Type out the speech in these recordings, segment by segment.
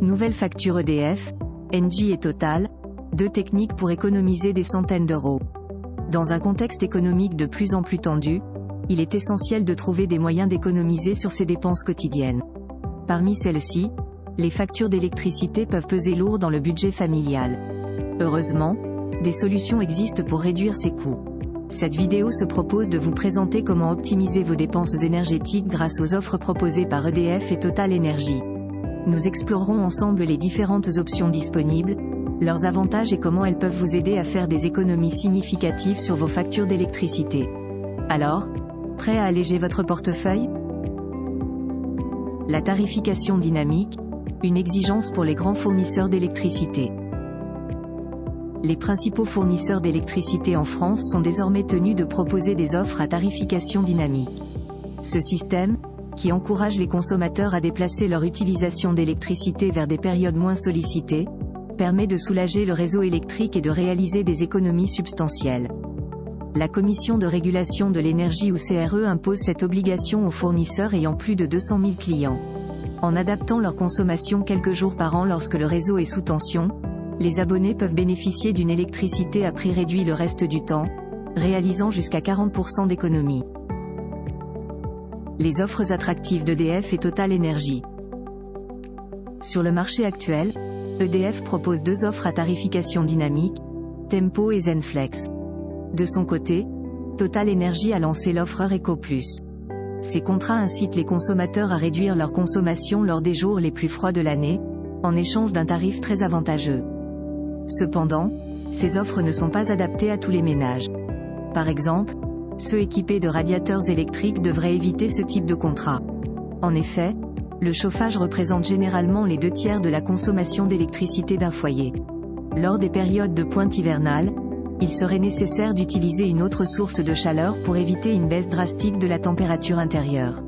Nouvelle facture EDF, Engie et Total, deux techniques pour économiser des centaines d'euros. Dans un contexte économique de plus en plus tendu, il est essentiel de trouver des moyens d'économiser sur ses dépenses quotidiennes. Parmi celles-ci, les factures d'électricité peuvent peser lourd dans le budget familial. Heureusement, des solutions existent pour réduire ces coûts. Cette vidéo se propose de vous présenter comment optimiser vos dépenses énergétiques grâce aux offres proposées par EDF et Total Energy. Nous explorerons ensemble les différentes options disponibles, leurs avantages et comment elles peuvent vous aider à faire des économies significatives sur vos factures d'électricité. Alors, prêt à alléger votre portefeuille ? La tarification dynamique, une exigence pour les grands fournisseurs d'électricité. Les principaux fournisseurs d'électricité en France sont désormais tenus de proposer des offres à tarification dynamique. Ce système, qui encourage les consommateurs à déplacer leur utilisation d'électricité vers des périodes moins sollicitées, permet de soulager le réseau électrique et de réaliser des économies substantielles. La Commission de régulation de l'énergie ou CRE impose cette obligation aux fournisseurs ayant plus de 200 000 clients. En adaptant leur consommation quelques jours par an lorsque le réseau est sous tension, les abonnés peuvent bénéficier d'une électricité à prix réduit le reste du temps, réalisant jusqu'à 40% d'économie. Les offres attractives d'EDF et Total Energy. Sur le marché actuel, EDF propose deux offres à tarification dynamique, Tempo et Zenflex. De son côté, Total Energy a lancé l'offre Heure Eco Plus. Ces contrats incitent les consommateurs à réduire leur consommation lors des jours les plus froids de l'année, en échange d'un tarif très avantageux. Cependant, ces offres ne sont pas adaptées à tous les ménages. Par exemple, ceux équipés de radiateurs électriques devraient éviter ce type de contrat. En effet, le chauffage représente généralement les 2/3 de la consommation d'électricité d'un foyer. Lors des périodes de pointe hivernale, il serait nécessaire d'utiliser une autre source de chaleur pour éviter une baisse drastique de la température intérieure.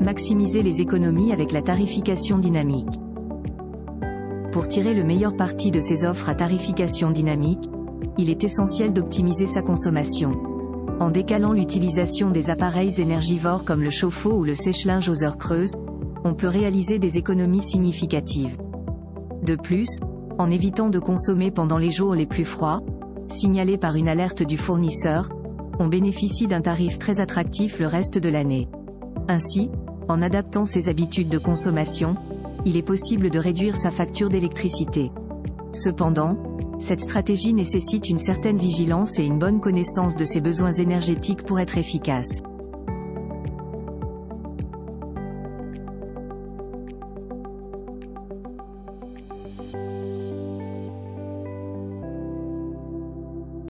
Maximiser les économies avec la tarification dynamique. Pour tirer le meilleur parti de ces offres à tarification dynamique, il est essentiel d'optimiser sa consommation. En décalant l'utilisation des appareils énergivores comme le chauffe-eau ou le sèche-linge aux heures creuses, on peut réaliser des économies significatives. De plus, en évitant de consommer pendant les jours les plus froids, signalés par une alerte du fournisseur, on bénéficie d'un tarif très attractif le reste de l'année. Ainsi, en adaptant ses habitudes de consommation, il est possible de réduire sa facture d'électricité. Cependant, cette stratégie nécessite une certaine vigilance et une bonne connaissance de ses besoins énergétiques pour être efficace.